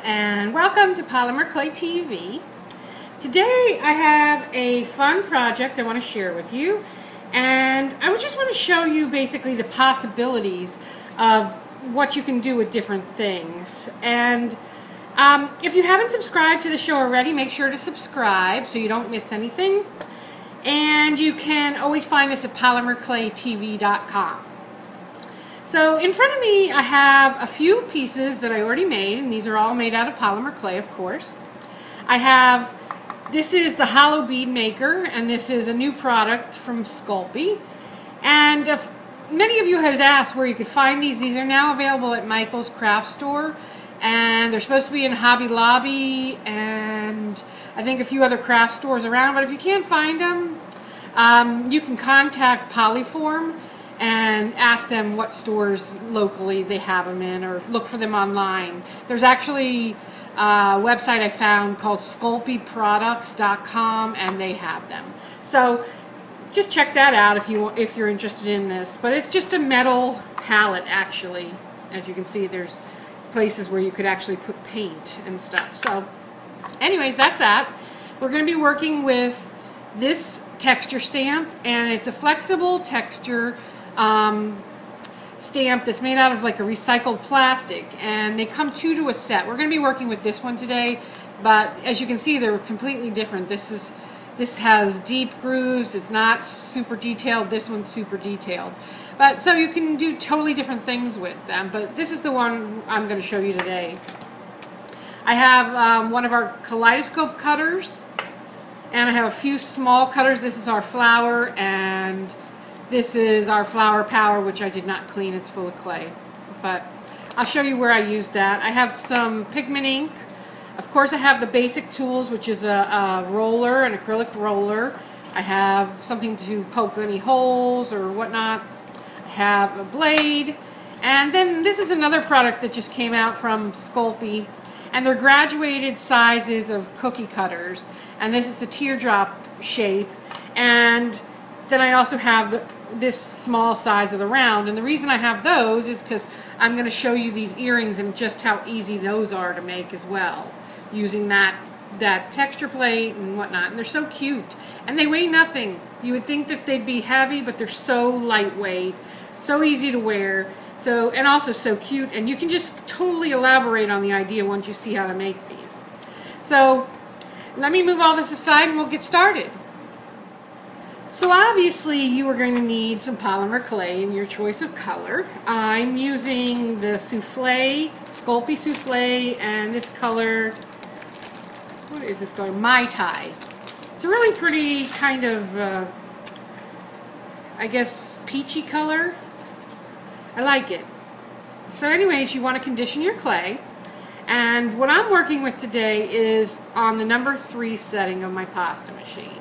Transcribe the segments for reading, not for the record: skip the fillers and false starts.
and welcome to Polymer Clay TV. Today I have a fun project I want to share with you, and I just want to show you basically the possibilities of what you can do with different things. And if you haven't subscribed to the show already, make sure to subscribe so you don't miss anything. And you can always find us at polymerclaytv.com. So in front of me I have a few pieces that I already made, and these are all made out of polymer clay, of course. This is the hollow bead maker, and this is a new product from Sculpey. And many of you had asked where you could find these. These are now available at Michael's Craft Store, and they're supposed to be in Hobby Lobby and I think a few other craft stores around. But if you can't find them, you can contact Polyform and ask them what stores locally they have them in, or look for them online. There's actually a website I found called sculpeyproducts.com, and they have them. So just check that out if you're interested in this. But it's just a metal palette, actually. As you can see, there's places where you could actually put paint and stuff. So anyways, that's that. We're going to be working with this texture stamp, and it's a flexible texture stamp that's made out of like a recycled plastic, and they come two to a set. We're going to be working with this one today, but as you can see, they're completely different. This has deep grooves. It's not super detailed. This one's super detailed. But so you can do totally different things with them, but this is the one I'm going to show you today. I have one of our kaleidoscope cutters, and I have a few small cutters. This is our flower, and this is our flower power, which I did not clean. It's full of clay. But I'll show you where I used that. I have some pigment ink. Of course, I have the basic tools, which is a roller, an acrylic roller. I have something to poke any holes or whatnot. I have a blade. And then this is another product that just came out from Sculpey. And they're graduated sizes of cookie cutters. And this is the teardrop shape. And then I also have this small size of the round. And the reason I have those is because I'm going to show you these earrings and just how easy those are to make as well, using that texture plate and whatnot. And they're so cute. And they weigh nothing. You would think that they'd be heavy, but they're so lightweight, so easy to wear, and also so cute. And you can just totally elaborate on the idea once you see how to make these. So let me move all this aside and we'll get started. So obviously you are going to need some polymer clay in your choice of color. I'm using the Soufflé, Sculpey Soufflé, and this color, what is this color? Mai Tai. It's a really pretty kind of, I guess, peachy color. I like it. So anyways, you want to condition your clay. And what I'm working with today is on the number 3 setting of my pasta machine.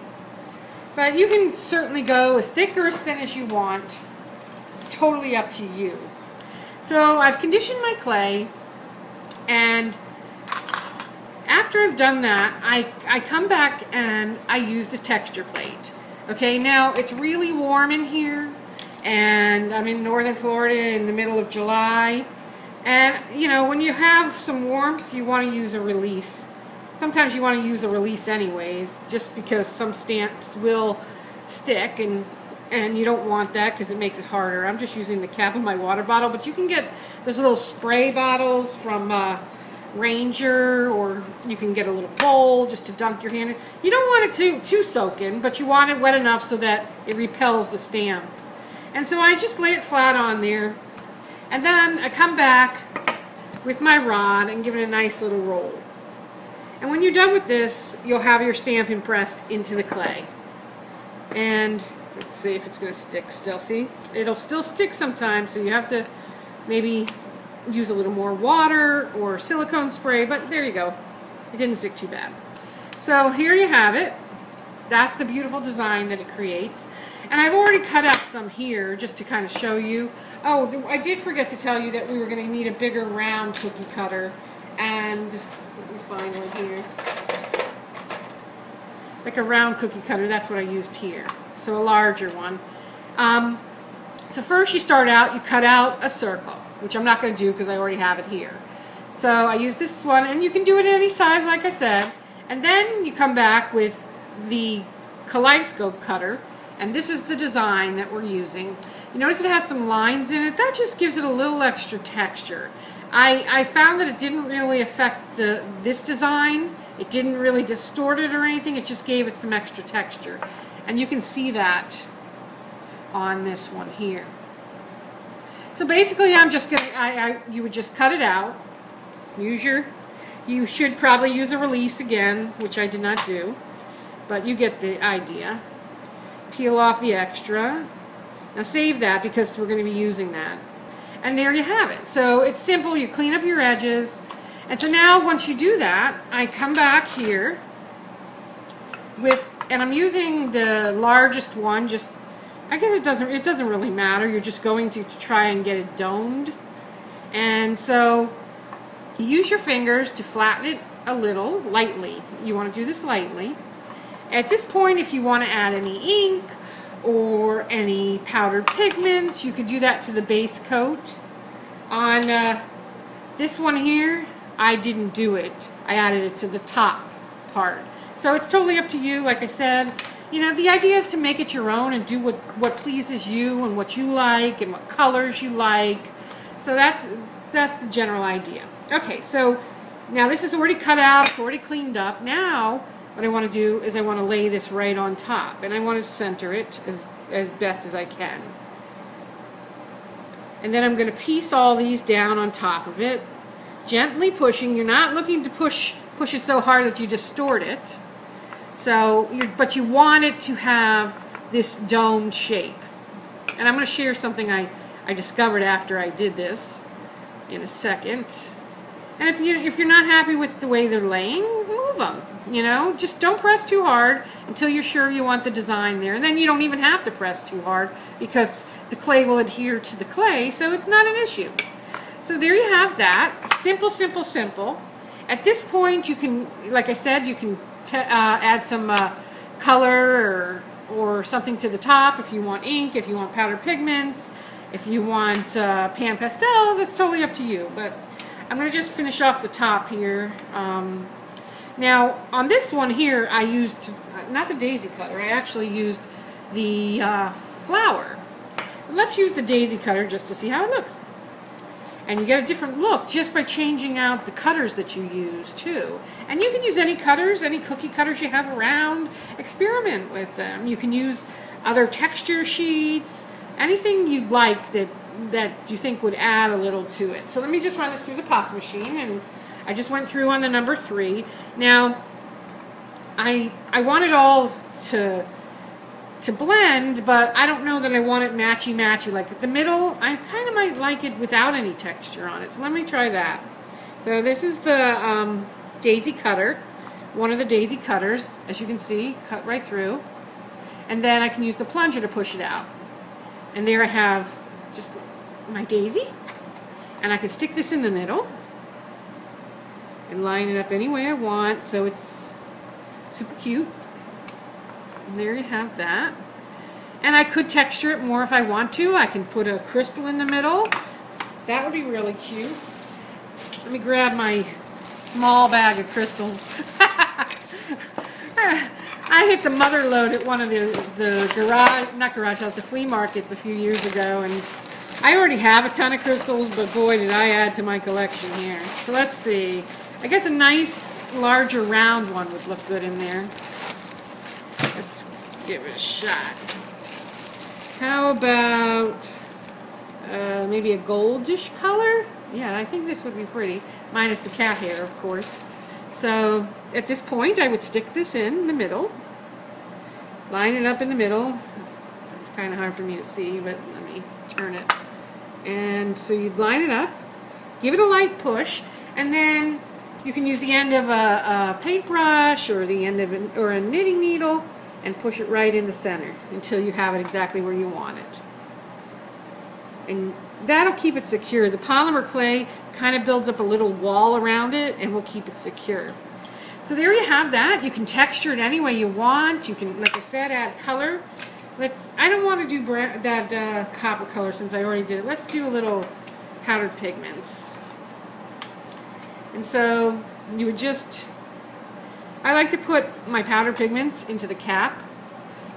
But you can certainly go as thick or as thin as you want. It's totally up to you. So I've conditioned my clay, and after I've done that, I come back and I use the texture plate. Okay, now it's really warm in here, and I'm in northern Florida in the middle of July. And you know, when you have some warmth, you want to use a release. Sometimes you want to use a release anyways, just because some stamps will stick, and you don't want that because it makes it harder. I'm just using the cap of my water bottle, but you can get those little spray bottles from Ranger, or you can get a little bowl just to dunk your hand in. You don't want it too soaking, but you want it wet enough so that it repels the stamp. And so I just lay it flat on there, and then I come back with my rod and give it a nice little roll. And when you're done with this, you'll have your stamp impressed into the clay. And let's see if it's going to stick still. See? It'll still stick sometimes, so you have to maybe use a little more water or silicone spray, but there you go. It didn't stick too bad. So here you have it. That's the beautiful design that it creates. And I've already cut out some here just to kind of show you. Oh, I did forget to tell you that we were going to need a bigger round cookie cutter. And let me find one here. Like a round cookie cutter, that's what I used here. So a larger one. So first you start out, you cut out a circle, which I'm not going to do because I already have it here. So I use this one, and you can do it in any size, like I said. And then you come back with the kaleidoscope cutter, and this is the design that we're using. You notice it has some lines in it. That just gives it a little extra texture. I found that it didn't really affect this design. It didn't really distort it or anything. It just gave it some extra texture. And you can see that on this one here. So basically, I'm just gonna, you would just cut it out. You should probably use a release again, which I did not do, but you get the idea. Peel off the extra. Now save that because we're going to be using that. And there you have it. So it's simple. You clean up your edges. And so now once you do that, I come back here with, and I'm using the largest one. Just, I guess it doesn't really matter. You're just going to try and get it domed. And so you use your fingers to flatten it a little, lightly. You want to do this lightly. At this point, if you want to add any ink or any powdered pigments, you could do that to the base coat. On this one here, I didn't do it. I added it to the top part. So it's totally up to you. Like I said, you know, the idea is to make it your own and do what pleases you and what you like and what colors you like. So that's the general idea. Okay, so now this is already cut out, it's already cleaned up. Now what I want to do is I want to lay this right on top, and I want to center it as best as I can. And then I'm going to piece all these down on top of it, gently pushing. You're not looking to push it so hard that you distort it. So, but you want it to have this domed shape. And I'm going to share something I discovered after I did this in a second. And if you're not happy with the way they're laying, move them. You know, just don't press too hard until you're sure you want the design there. And then you don't even have to press too hard because the clay will adhere to the clay, so it's not an issue. So there you have that. Simple, simple, simple. At this point, you can, like I said, you can add some color or something to the top if you want ink, if you want powdered pigments, if you want pan pastels. It's totally up to you. But I'm going to just finish off the top here. Now, on this one here, I used, not the daisy cutter, I actually used the flower. Let's use the daisy cutter just to see how it looks. And you get a different look just by changing out the cutters that you use, too. And you can use any cutters, any cookie cutters you have around. Experiment with them. You can use other texture sheets, anything you'd like that you think would add a little to it. So let me just run this through the pop machine, and I just went through on the number 3. Now, I want it all to blend, but I don't know that I want it matchy-matchy. Like at the middle, I kind of might like it without any texture on it. So let me try that. So this is the daisy cutter, one of the daisy cutters, as you can see, cut right through. And then I can use the plunger to push it out. And there I have just my daisy. And I can stick this in the middle and line it up any way I want, so it's super cute. And there you have that. And I could texture it more if I want to. I can put a crystal in the middle. That would be really cute. Let me grab my small bag of crystals. I hit the mother load at one of the the flea markets a few years ago, and I already have a ton of crystals, but boy did I add to my collection here. So let's see. I guess a nice larger round one would look good in there. Let's give it a shot. How about maybe a goldish color? Yeah, I think this would be pretty, minus the cat hair, of course. So at this point, I would stick this in the middle, line it up in the middle. It's kind of hard for me to see, but let me turn it. And so you'd line it up, give it a light push, and then you can use the end of a paintbrush or the end of a knitting needle and push it right in the center until you have it exactly where you want it. And that'll keep it secure. The polymer clay kind of builds up a little wall around it and will keep it secure. So there you have that. You can texture it any way you want. You can, like I said, add color. I don't want to do that copper color since I already did it. Let's do a little powdered pigments. And so you would just, I like to put my powder pigments into the cap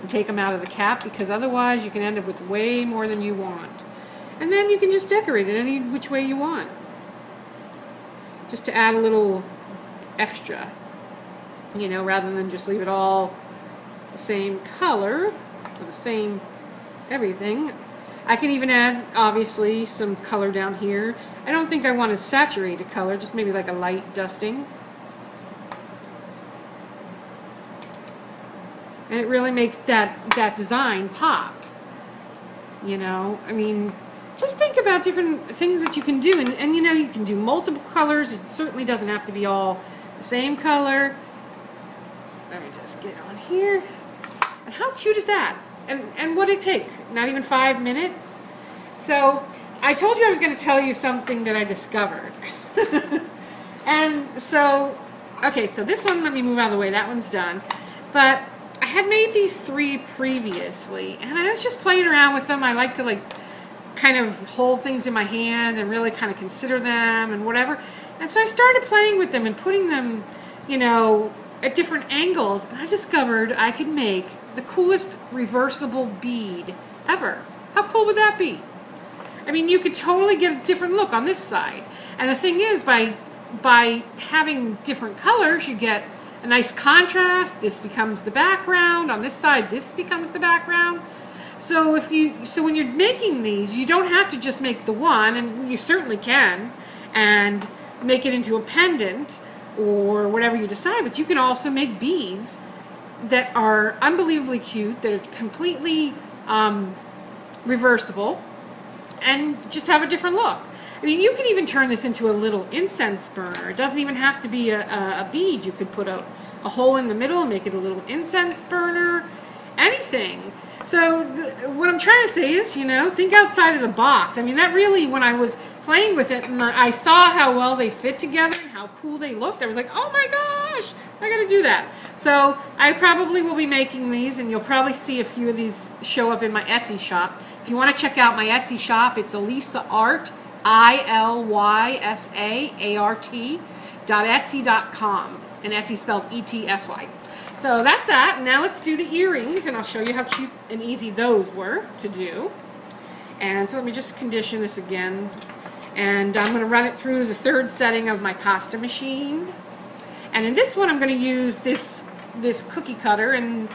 and take them out of the cap, because otherwise you can end up with way more than you want. And then you can just decorate it any which way you want, just to add a little extra, you know, rather than just leave it all the same color or the same everything. I can even add, obviously, some color down here. I don't think I want a saturated color, just maybe like a light dusting. And it really makes that design pop. You know, I mean, just think about different things that you can do. And you know, you can do multiple colors. It certainly doesn't have to be all the same color. Let me just get on here. And how cute is that? And what did it take? Not even 5 minutes? So, I told you I was going to tell you something that I discovered. And so, okay, so this one, let me move out of the way. That one's done. But I had made these 3 previously, and I was just playing around with them. I like to, like, kind of hold things in my hand and really kind of consider them and whatever. And so I started playing with them and putting them, you know, at different angles, and I discovered I could make the coolest reversible bead ever. How cool would that be? I mean, you could totally get a different look on this side. And the thing is, by having different colors, you get a nice contrast. This becomes the background. On this side, this becomes the background. So when you're making these, you don't have to just make the one, and you certainly can, and make it into a pendant or whatever you decide, but you can also make beads that are unbelievably cute, that are completely reversible, and just have a different look. I mean, you can even turn this into a little incense burner. It doesn't even have to be a bead. You could put a hole in the middle and make it a little incense burner, anything. So what I'm trying to say is, you know, think outside of the box. I mean, that really, when I was playing with it and I saw how well they fit together and how cool they looked, I was like, oh my gosh, I gotta do that. So I probably will be making these, and you'll probably see a few of these show up in my Etsy shop. If you want to check out my Etsy shop, it's ElysaArt, ILYSAART.etsy.com, and Etsy spelled E-T-S-Y. So that's that. Now let's do the earrings, and I'll show you how cute and easy those were to do. And so let me just condition this again. And I'm going to run it through the 3rd setting of my pasta machine. And in this one, I'm going to use this cookie cutter, and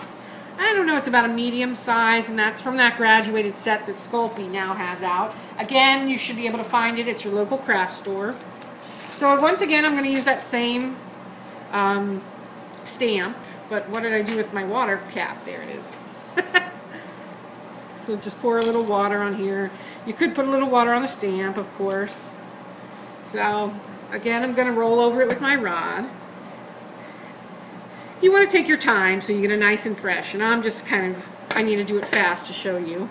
I don't know, it's about a medium size, and that's from that graduated set that Sculpey now has out. Again, you should be able to find it at your local craft store. So once again, I'm going to use that same stamp. But what did I do with my water cap? There it is. So just pour a little water on here. You could put a little water on the stamp, of course. So, again, I'm going to roll over it with my rod. You want to take your time so you get a nice impression. I'm just kind of, I need to do it fast to show you.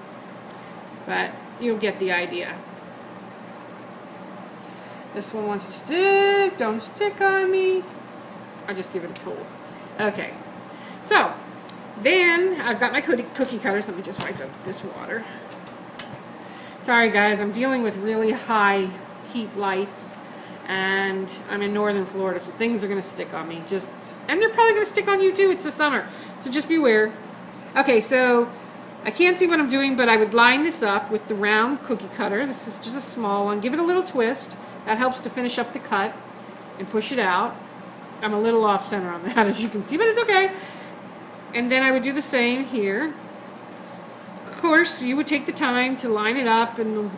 But you'll get the idea. This one wants to stick. Don't stick on me. I'll just give it a pull. Okay. So, then I've got my cookie cutters. Let me just wipe up this water. Sorry guys, I'm dealing with really high heat lights, and I'm in northern Florida, so things are going to stick on me. And they're probably going to stick on you too. It's the summer, so just beware. Okay, so I can't see what I'm doing, but I would line this up with the round cookie cutter. This is just a small one. Give it a little twist. That helps to finish up the cut and push it out. I'm a little off center on that, as you can see, but it's okay. And then I would do the same here. Of course, you would take the time to line it up and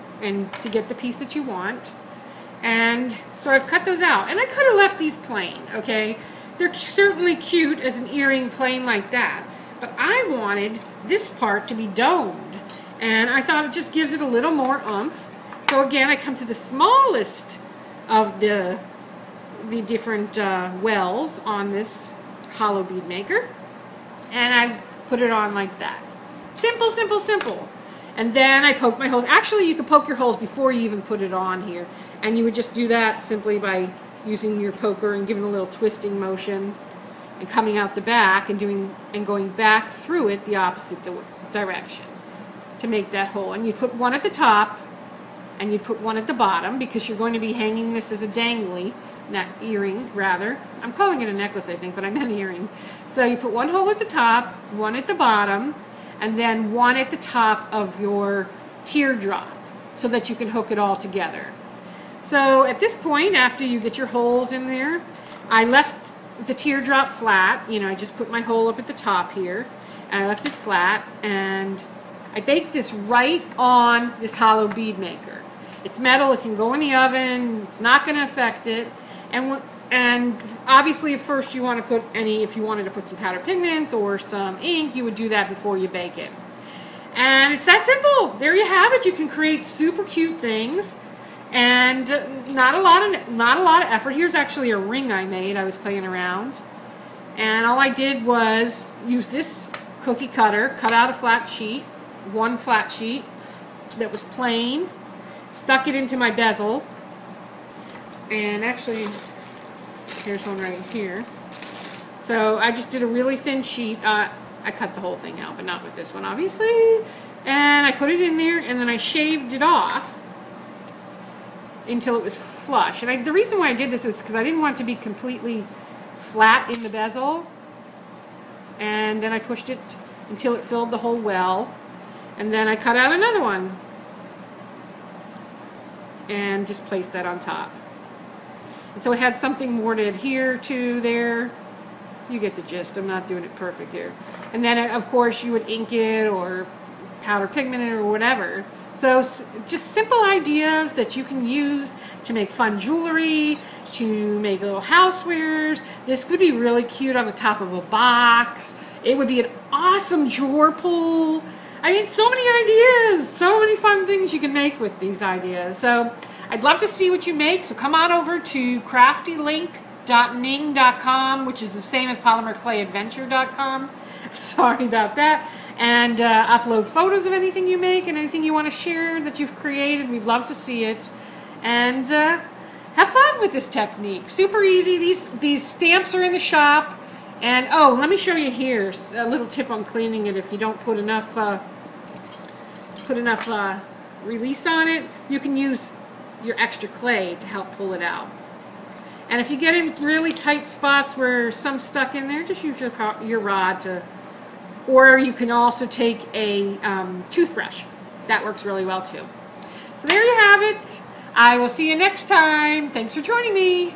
to get the piece that you want. And so I've cut those out. And I could have left these plain, okay? They're certainly cute as an earring plain like that. But I wanted this part to be domed. And I thought it just gives it a little more oomph. So again, I come to the smallest of the different wells on this hollow bead maker. And I put it on like that. Simple, simple, simple. And then I poke my holes. Actually, you could poke your holes before you even put it on here. And you would just do that simply by using your poker and giving a little twisting motion and coming out the back and going back through it the opposite direction to make that hole. And you put one at the top and you put one at the bottom, because you're going to be hanging this as a dangly earring rather. I'm calling it a necklace, I think, but I meant earring. So you put one hole at the top, one at the bottom, and then one at the top of your teardrop so that you can hook it all together. So at this point, after you get your holes in there, I left the teardrop flat. You know, I just put my hole up at the top here, and I left it flat, and I baked this right on this hollow bead maker. It's metal, it can go in the oven, it's not going to affect it, and obviously at first you want to put if you wanted to put some powder pigments or some ink, you would do that before you bake it. And it's that simple. There you have it. You can create super cute things. And not a lot of effort. Here's actually a ring I made. I was playing around, and all I did was use this cookie cutter, cut out a flat sheet, one flat sheet that was plain, stuck it into my bezel, and actually here's one right here. So I just did a really thin sheet. I cut the whole thing out, but not with this one, obviously. And I put it in there, and then I shaved it off until it was flush. And the reason why I did this is because I didn't want it to be completely flat in the bezel. And then I pushed it until it filled the whole well. And then I cut out another one and just placed that on top. And so it had something more to adhere to there. You get the gist. I'm not doing it perfect here. And then, of course, you would ink it or powder pigment it or whatever. So just simple ideas that you can use to make fun jewelry, to make little housewares. This could be really cute on the top of a box. It would be an awesome drawer pull. I mean, so many ideas, so many fun things you can make with these ideas. So I'd love to see what you make. So come on over to craftylink.ning.com, which is the same as polymerclayadventure.com. Sorry about that. And upload photos of anything you make and anything you want to share that you've created. We'd love to see it. And have fun with this technique. Super easy. These stamps are in the shop. And oh, let me show you here a little tip on cleaning it. If you don't put enough release on it, you can use your extra clay to help pull it out. And if you get in really tight spots where some stuck in there, just use your rod to. Or you can also take a toothbrush. That works really well too. So there you have it. I will see you next time. Thanks for joining me.